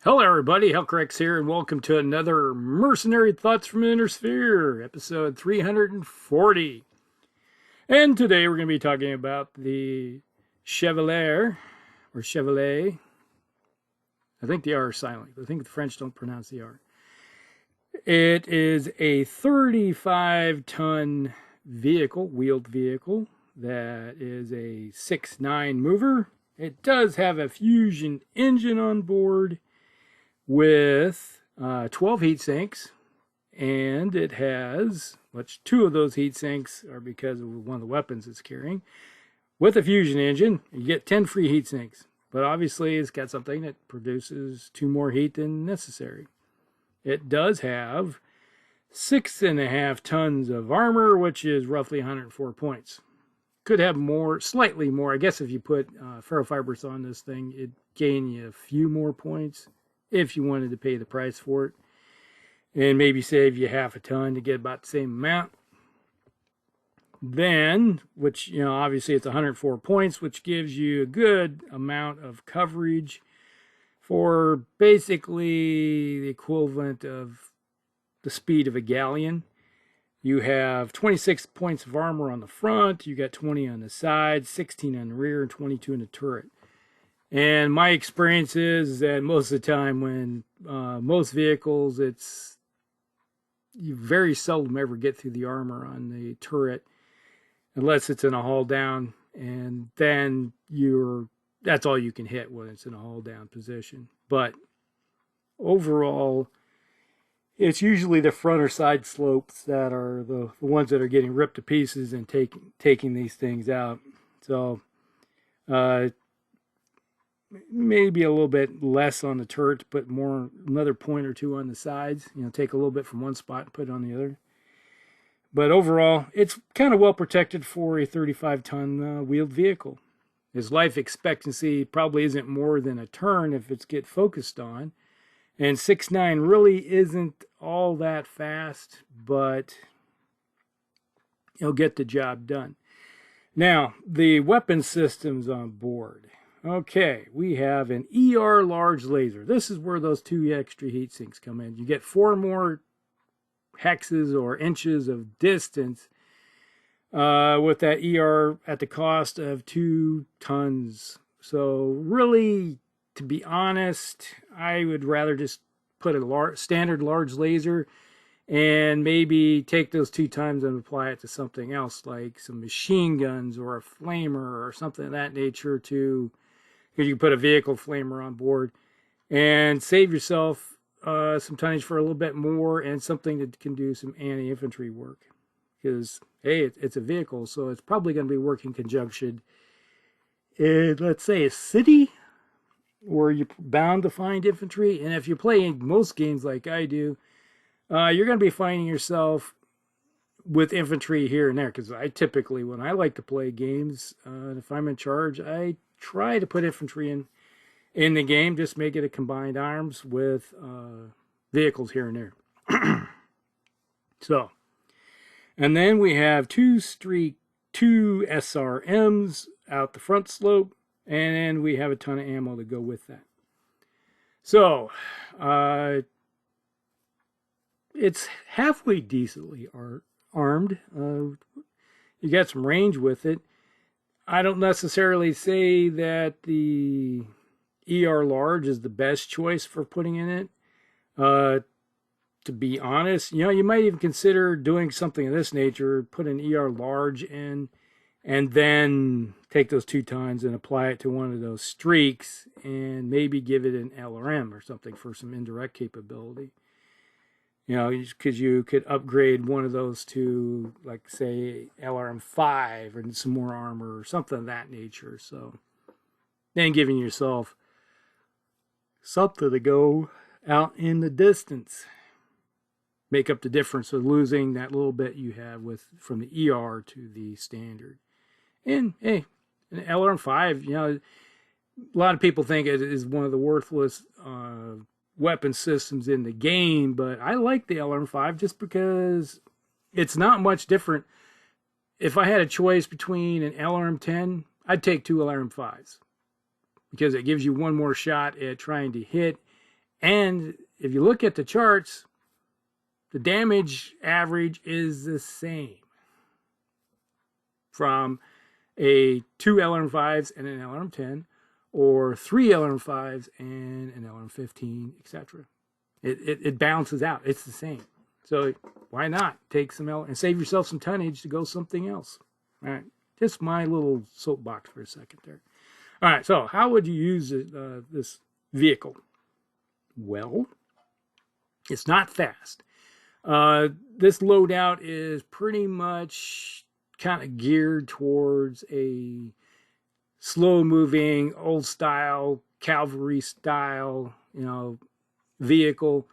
Hello everybody, Hellcrex here, and welcome to another Mercenary Thoughts from Inner Sphere, episode 340. And today we're going to be talking about the Chevalier, or Chevalier. I think the R is silent. I think the French don't pronounce the R. It is a 35-ton vehicle, wheeled vehicle, that is a 6'9" mover. It does have a fusion engine on board with 12 heat sinks, and it has, which two of those heat sinks are because of one of the weapons it's carrying. With a fusion engine, you get 10 free heat sinks, but obviously it's got something that produces 2 more heat than necessary. It does have 6.5 tons of armor, which is roughly 104 points. Could have more, slightly more. I guess if you put ferrofibers on this thing, it'd gain you a few more points if you wanted to pay the price for it, and maybe save you half a ton to get about the same amount. Then, which, you know, obviously it's 104 points, which gives you a good amount of coverage for basically the equivalent of the speed of a galleon. You have 26 points of armor on the front, you got 20 on the sides, 16 on the rear, and 22 in the turret. And my experience is that most of the time when most vehicles, you very seldom ever get through the armor on the turret unless it's in a hull down, and then that's all you can hit when it's in a hull down position. But overall, it's usually the front or side slopes that are the ones that are getting ripped to pieces and taking these things out. So maybe a little bit less on the turret to put more, another point or two on the sides. You know, take a little bit from one spot and put it on the other. But overall, it's kind of well protected for a 35-ton wheeled vehicle. His life expectancy probably isn't more than a turn if it's get focused on. And 6'9" really isn't all that fast, but it'll get the job done. Now, the weapon systems on board. Okay, we have an ER large laser. This is where those 2 extra heat sinks come in. You get 4 more hexes or inches of distance with that ER at the cost of 2 tons. So really, to be honest, I would rather just put a standard large laser and maybe take those 2 tons and apply it to something else, like some machine guns or a flamer or something of that nature, because you can put a vehicle flamer on board and save yourself some tonnage for a little bit more and something that can do some anti-infantry work. Because, hey, it's a vehicle, so it's probably going to be working in conjunction in, let's say, a city where you're bound to find infantry. And if you're playing most games like I do, you're going to be finding yourself with infantry here and there. Because I typically, when I like to play games, if I'm in charge, I try to put infantry in the game, just make it a combined arms with vehicles here and there. So, and then we have 2 SRMs out the front slope, and then we have a ton of ammo to go with that. So, it's halfway decently armed. You got some range with it. I don't necessarily say that the ER large is the best choice for putting in it. To be honest, you know, you might even consider doing something of this nature, put an ER large in, and then take those 2 tons and apply it to one of those streaks and maybe give it an LRM or something for some indirect capability. You know, because you could upgrade one of those to, like, say, LRM 5 and some more armor or something of that nature. So then giving yourself something to go out in the distance. Make up the difference of losing that little bit you have from the ER to the standard. And, hey, an LRM 5, you know, a lot of people think it is one of the worthless weapon systems in the game, but I like the LRM 5 just because it's not much different. If I had a choice between an LRM 10, I'd take 2 LRM 5s because it gives you one more shot at trying to hit And if you look at the charts, the damage average is the same from a 2 LRM5s and an LRM10, or 3 LRM5s and an LRM15, etc. It balances out. It's the same. So why not take some and save yourself some tonnage to go something else? All right, just my little soapbox for a second there. All right, so how would you use this vehicle? Well, it's not fast. This loadout is pretty much kind of geared towards a slow-moving, old-style, cavalry-style, vehicle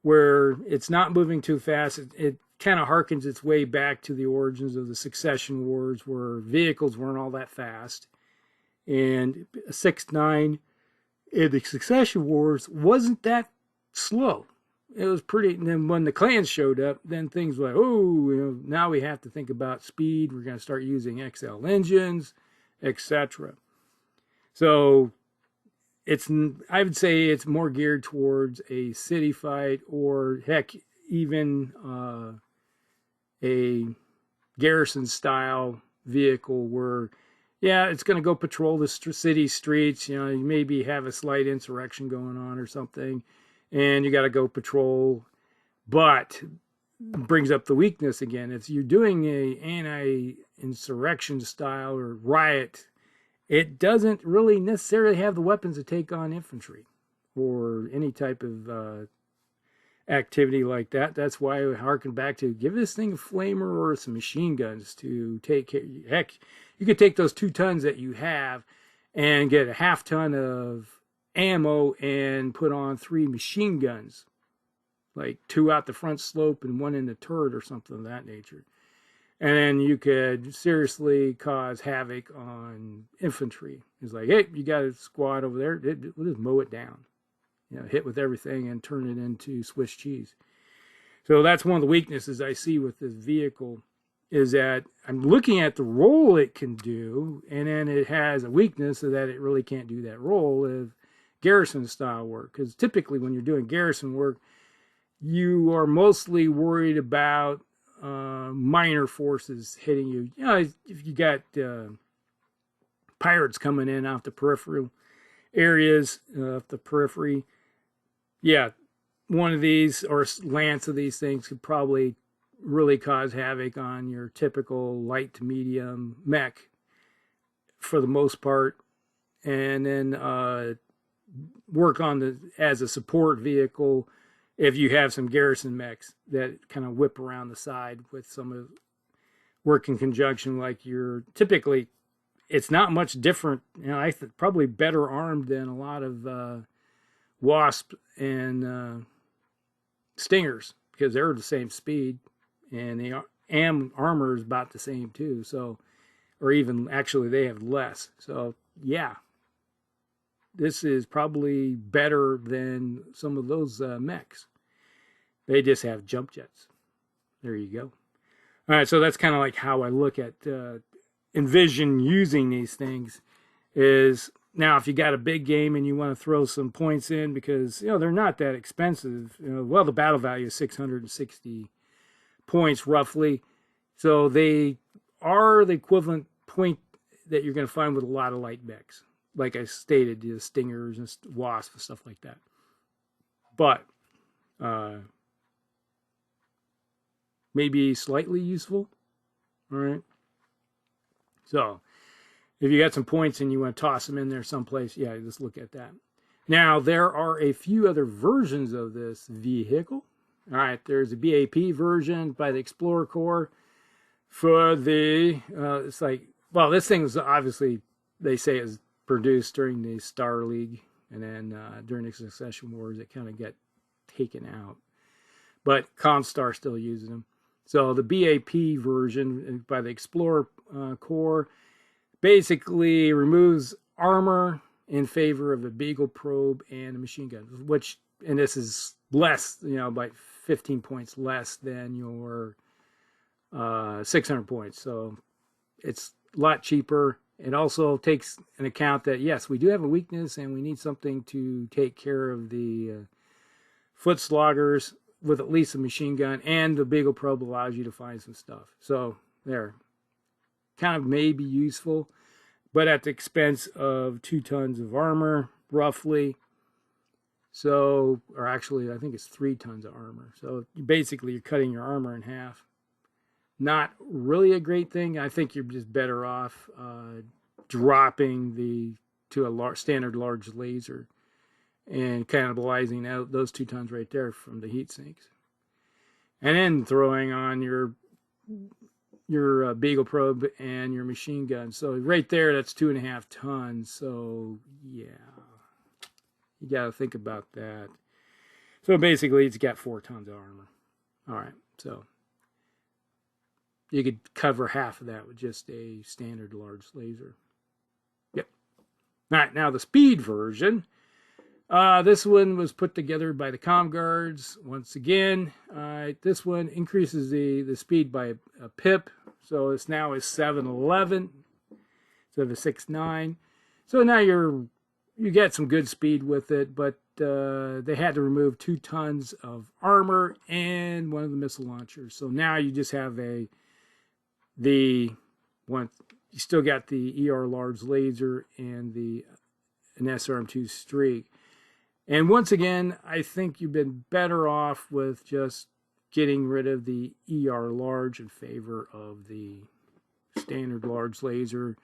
where it's not moving too fast. It kind of harkens its way back to the origins of the Succession Wars, where vehicles weren't all that fast. And 6.9 in the Succession Wars wasn't that slow. It was pretty. And then when the clans showed up, then things were like, oh, now we have to think about speed. We're going to start using XL engines, etc. So I would say it's more geared towards a city fight, or heck, even a garrison style vehicle where, yeah, it's going to go patrol the city streets. You maybe have a slight insurrection going on or something, and you got to go patrol. But brings up the weakness again. If you're doing a anti-insurrection style or riot, it doesn't really necessarily have the weapons to take on infantry or any type of activity like that. That's why I harken back to give this thing a flamer or some machine guns to take care. Heck, you could take those 2 tons that you have and get a half ton of ammo and put on 3 machine guns, like 2 out the front slope and 1 in the turret or something of that nature. And then you could seriously cause havoc on infantry. It's like, hey, you got a squad over there. We'll just mow it down. Hit with everything and turn it into Swiss cheese. So that's one of the weaknesses I see with this vehicle, is that I'm looking at the role it can do, and then it has a weakness so that it really can't do that role of garrison style work. Because typically when you're doing garrison work, you are mostly worried about minor forces hitting you. If you got pirates coming in off the peripheral areas, off the periphery, yeah, one of these or lance of these things could probably really cause havoc on your typical light to medium mech for the most part, and then work on as a support vehicle if you have some garrison mechs that kind of whip around the side with some of work in conjunction. Like typically, it's not much different. I think probably better armed than a lot of Wasp and Stingers, because they're the same speed, and the armor is about the same too. So, or even actually they have less. So yeah, this is probably better than some of those mechs. They just have jump jets. There you go. All right, so that's kind of like how I look at envision using these things. Is now if you got a big game and you want to throw some points in, because they're not that expensive. Well, the battle value is 660 points roughly, so they are the equivalent point that you're going to find with a lot of light mechs. Like I stated, the Stingers and Wasps and stuff like that. But maybe slightly useful. All right. So if you got some points and you want to toss them in there someplace, yeah, just look at that. Now, there are a few other versions of this vehicle. All right, there's a BAP version by the Explorer Corps for the, it's like, well, this thing was obviously, they say, is produced during the Star League, and then during the Succession Wars, it kind of got taken out. But Comstar still uses them. So the BAP version by the Explorer Corps basically removes armor in favor of a Beagle probe and a machine gun, which, and this is less, by 15 points less than your 600 points. So it's a lot cheaper, It also takes an account that, yes, we do have a weakness and we need something to take care of the foot sloggers with at least a machine gun, and the Beagle Probe allows you to find some stuff. So there, kind of may be useful, but at the expense of 2 tons of armor, roughly. So, or actually, I think it's 3 tons of armor. So basically, you're cutting your armor in half. Not really a great thing. I think you're just better off dropping to a standard large laser and cannibalizing out those 2 tons right there from the heat sinks, and then throwing on your Beagle Probe and your machine gun. So right there, that's 2.5 tons. So yeah, you got to think about that. So basically, it's got 4 tons of armor. All right, so you could cover half of that with just a standard large laser. Yep. All right, now the speed version. This one was put together by the Comm Guards. Once again, this one increases the speed by a pip. So it's now is 711 instead of a 6.9. So now you get some good speed with it, but they had to remove 2 tons of armor and one of the missile launchers. So now you just have you still got the ER large laser and an SRM2 streak. And once again, I think you've been better off with just getting rid of the ER large in favor of the standard large laser,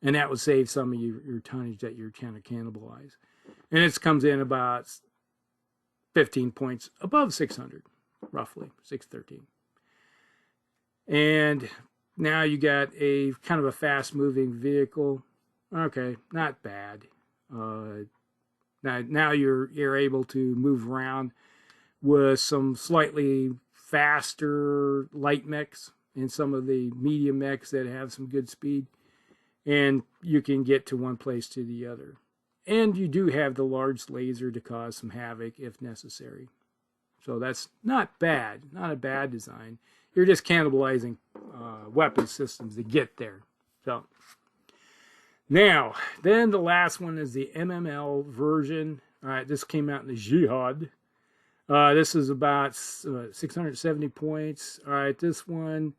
and that would save some of your tonnage that you're kind of cannibalize. And it comes in about 15 points above 600, roughly 613. And now you got a kind of a fast-moving vehicle. Okay, not bad. Now you're able to move around with some slightly faster light mechs and some of the medium mechs that have some good speed, and you can get to one place to the other. And you do have the large laser to cause some havoc if necessary. So that's not bad, not a bad design. You're just cannibalizing weapon systems to get there. So now, then the last one is the MML version. All right, this came out in the Jihad. This is about 670 points. All right, this one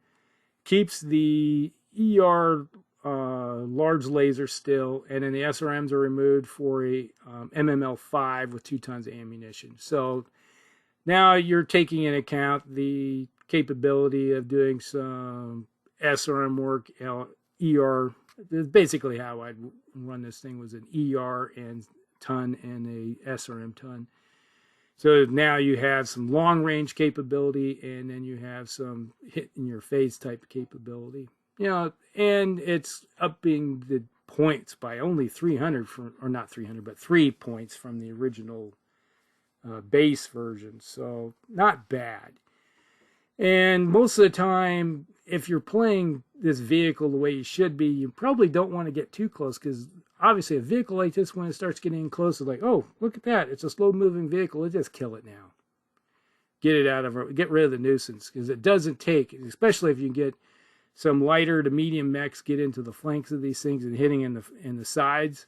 keeps the ER large laser still, and then the SRMs are removed for a MML5 with 2 tons of ammunition. So now you're taking into account the capability of doing some SRM work, ER. This is basically how I'd run this thing, was an ER and ton and a SRM ton. So now you have some long range capability, and then you have some hit in your face type capability. You know, and it's upping the points by only 300 or not 300, but 3 points from the original base version. So not bad. And most of the time, if you're playing this vehicle the way you should be, you probably don't want to get too close, because obviously a vehicle like this, when it starts getting close, it's like, oh, look at that. It's a slow-moving vehicle. Let's just kill it now. Get rid of the nuisance, because it doesn't take, especially if you get some lighter to medium mechs get into the flanks of these things and hitting in the sides.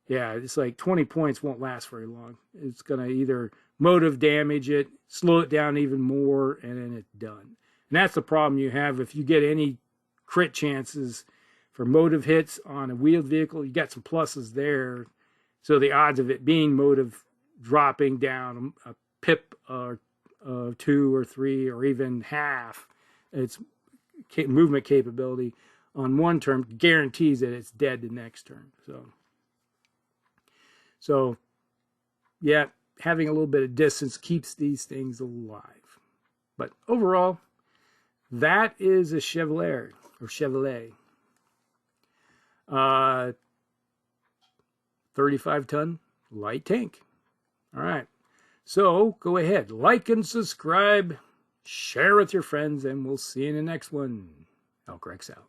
Yeah, it's like 20 points won't last very long. It's going to either motive damage it, slow it down even more, and then it's done. And that's the problem you have if you get any crit chances for motive hits on a wheeled vehicle. You got some pluses there, so the odds of it being motive dropping down a pip or 2 or 3 or even half its movement capability on one turn guarantees that it's dead the next turn. So yeah, having a little bit of distance keeps these things alive. But overall, that is a Chevalier 35-ton light tank. All right, so go ahead, like and subscribe, share with your friends, and we'll see you in the next one. Elk Rex out.